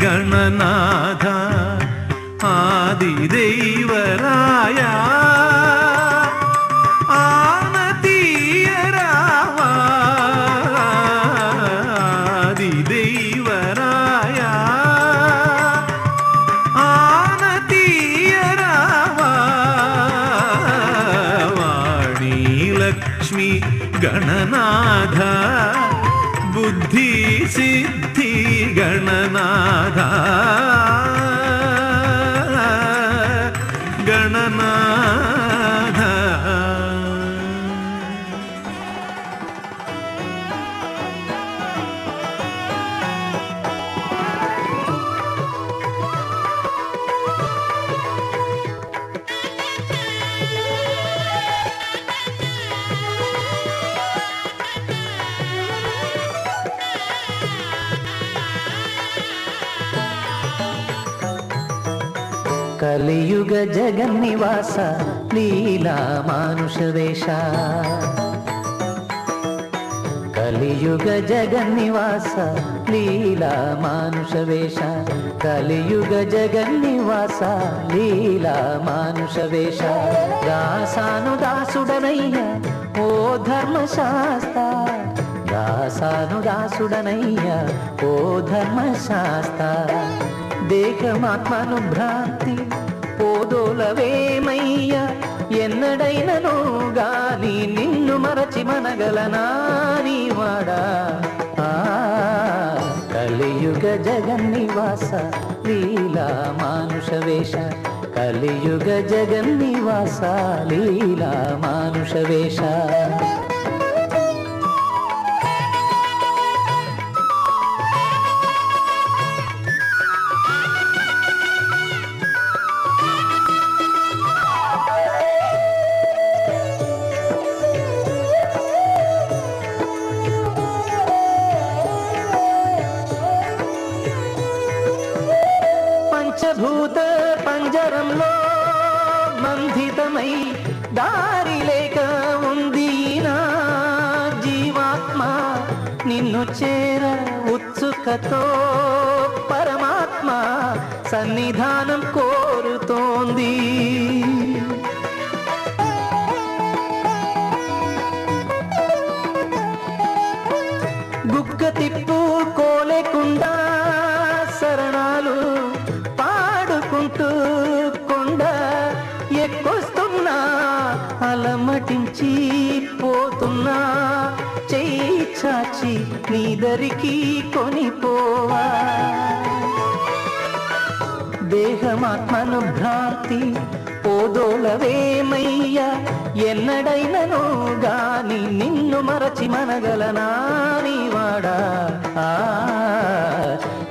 गणनाथ आदिदेवराया आनतीयरावा आदिदेवराया आनतीयरावा वाणी लक्ष्मी गणनाथ बुद्धि सिद्धि गणनाथ गणनाथ कलियुग जगन्निवास लीला मानुषवेश कलियुग जगन्निवास लीला मानुषवेश कलियुग जगन्निवास लीला मानुषवेश दासानु दासुडनయ్య ओ धर्मशास्त्र दासानु दासुडनయ్య ओ धर्मशास्त्र దేహమాత్మను భ్రాంతి పోదోలవేమయ్య ఎన్నడైనను గాని నిన్ను మరచి మనగలనా నీవాడా కలియుగ జగన్నివాస లీలా మానుషవేష కలియుగ జగన్నివాస లీలా మానుషవేష పంచభూత పంజరంలో బంధితమై దారి లేక ఉంది నా జీవాత్మ నిన్ను చేర ఉత్సుకతో పరమాత్మ సన్నిధానం కోరుతోంది. గుక్క తిప్పు కోలేకుండా శరణాలు పాడుకుంటూ కొండ ఎక్కొస్తున్నా అలమటించి పోతున్నా చెయ్యి చాచి నీ దరికి కొనిపోవా. దేహమాత్మను భ్రాంతి పోదోలవేమయ్యా ఎన్నడైనను గాని నిన్ను మరచి మనగలనా నీవాడా.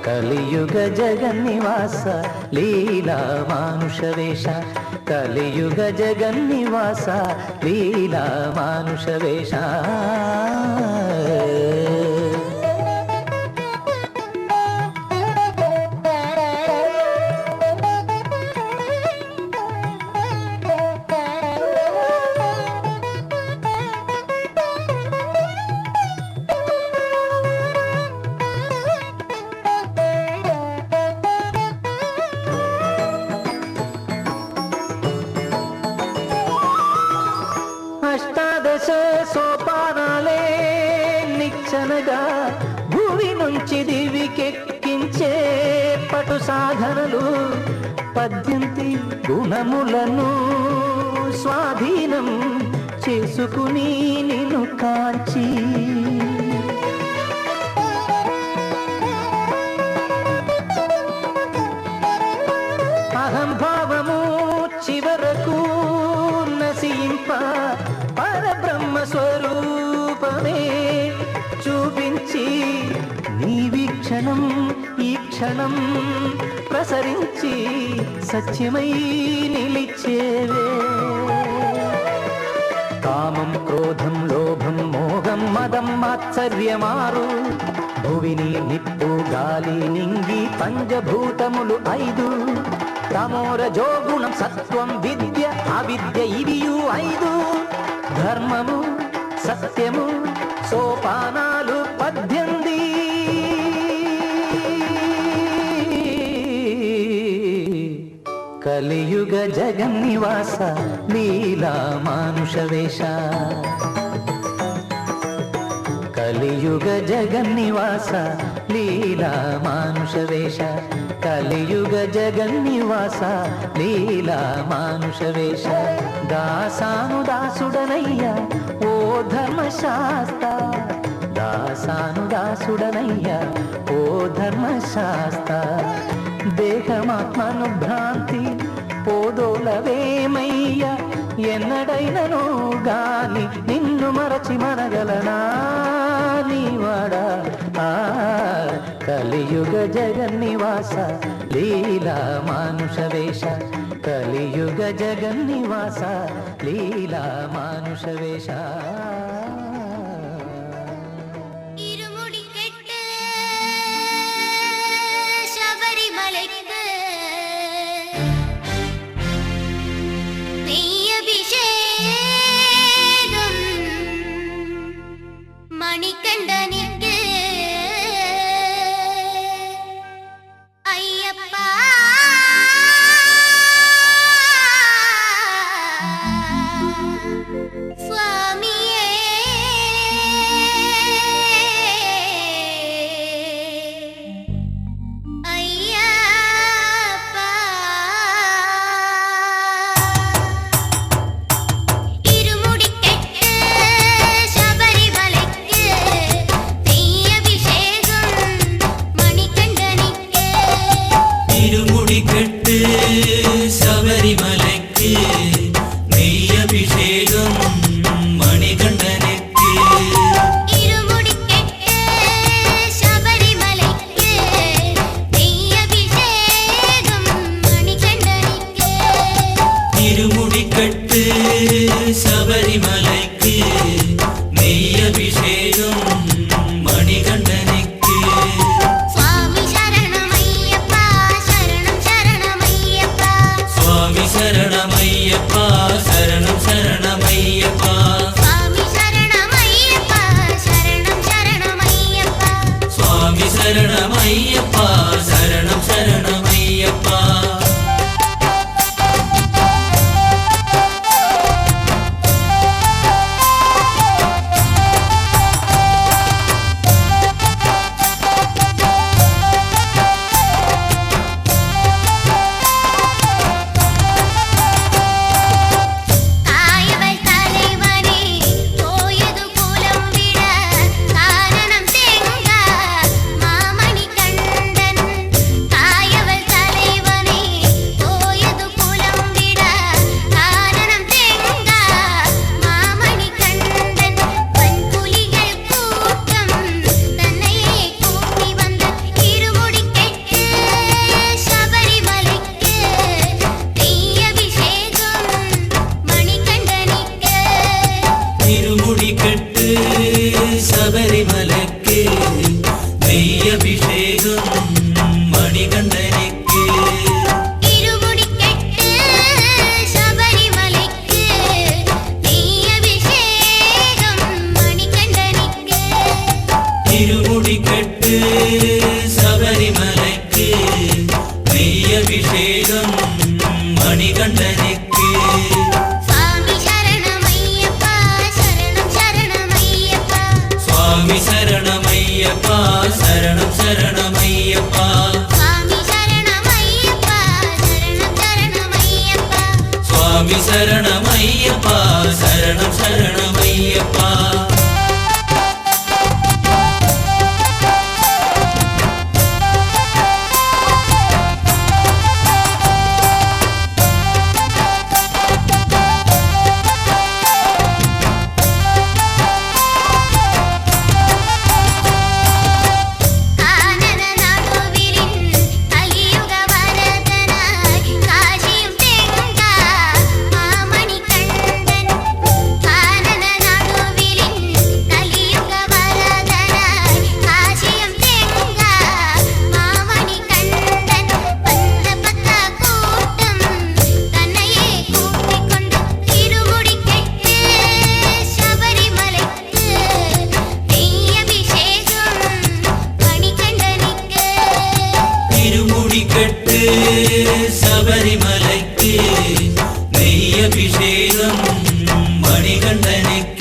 కలియుగ జగన్నివాస లీలా మానుష వేష కలియుగ జగన్నివాస లీలా మానుష వేష. అష్టాదశ సోపానాలే నిచ్చనగా భూమి నుంచి దివికెక్కించే పటు సాధనలు 18 గుణములను స్వాధీనం చేసుకుని నిన్ను కాంచి అహంభావము చివరకు నశింప పరబ్రహ్మ స్వరూపమే చూపించి నీ వీక్షణం ఈ క్షణం ప్రసరించి సత్యమై నిలిచేవే. కామం క్రోధం లోభం మోహం మదం మాత్సర్యమారు భువిని నిప్పు గాలి నింగి పంచభూతములు 5 తమోరజోగుణం సత్వం విద్య అవిద్య ఇవియు 5 ధర్మము సత్యము సోపానాలు 18 కలియుగ జగన్నివాస లీలా మానుష వేష కలియుగ జగన్నివాస లీలా మానుష వేష కలియుగ జగన్నివాస లీలా మానుష వేష. దాసాను దాసుడనయ్యా ఓ ధర్మశాస్త్ర దాసాను దాసుడనయ్యా ఓ ధర్మశాస్త్ర. దేహమాత్మను భ్రాంతి పోదోలవేమయ్యా ఎన్నడైనను గాని నిన్ను మరచి మనగలనా నీవాడా. కలియుగ జగన్నివాస లీలా మానుష వేష కలియుగ జగన్నివాస లీలా మానుష వేష. மணிகண்டனிக்கு ஐயப்பா சுவாமியே ஐயப்பா இருமுடி கெட்டு சபரிமலைக்கு நெய் அபிஷேகம் மணிகண்டனிக்கு இருமுடி கட்டு சபரிமலைக்கு நெய் அபிஷேகம் மணிகண்டனுக்கு இருமுடி கெட்டு சபரிமலைக்கு நெய் அபிஷேகம் மணிகண்டனிக்கு இருமுடி கட்டு சபரிமலைக்கு நெய் அபிஷேகம் மணிகண்டனுக்கு சுவாமி சரணம் ஐயப்பா சரணம் சரணம் சரணமையப்பா சரணம் சரணமையப்பா சுவாமி சரணமையப்பா சரணம் சரணமையப்பா சுவாமி சரணமையப்பா சரணம் சரணமையப்பா தாயவள் தலைவனே போயது கூலம் விட காரணம் தேங்கா மாமணி கண்டன் தாயவள் தலைவனே போயது கூலம் விட காரணம் தேங்கா மாமணி கண்டன் பண்புலிகள் கூட்டம் தன்னையே கூட்டி வந்த இருமுடி கெட்டு சபரிமலைக்கு நெய்யபிஷேகம் மணிகண்டனிக்கு திருமுடி கட்டு சபரிமலைக்கு நெய்யபிஷேகம் மணிகண்டனுக்கு இருமுடி கெட்டு சபரிமலைக்கு நெய்யபிஷேகம் மணிகண்டனிக்கு திருமுடி கட்டு சபரிமலைக்கு நெய்யபிஷேகம் மணிகண்டனுக்கு சுவாமி சரணமையப்பா சரணம் சரணமையப்பா சுவாமி சரணமையப்பா சரணம் சரணமையப்பா சுவாமி சரணமையப்பா சரணம் சரணமையப்பா சுவாமி சரணமையப்பா சரணம் சரணமையப்பா കാനന നടുവിലിൻ കലിയുഗ വരദനായി കാശിയും തെങ്കാ മാമണി കണ്ഠൻ കാനന നടുവിലിൻ കലിയുഗ വരദനായി കാശിയും തെങ്കാ മാമണി കണ്ഠൻ പന്തപത്ത കൂട്ടം തന്നയെ കൂട്ടിക്കൊണ്ട് തിരുമുടി കെട്ട് ശബരിമലയ്ക്ക് നെയ്യഭിഷേകം മണികണ്ഠനിക്ക് திருமுடி கட்டு சபரிமலைக்கு நெய்யபிஷேகம் மணிகண்டனுக்கு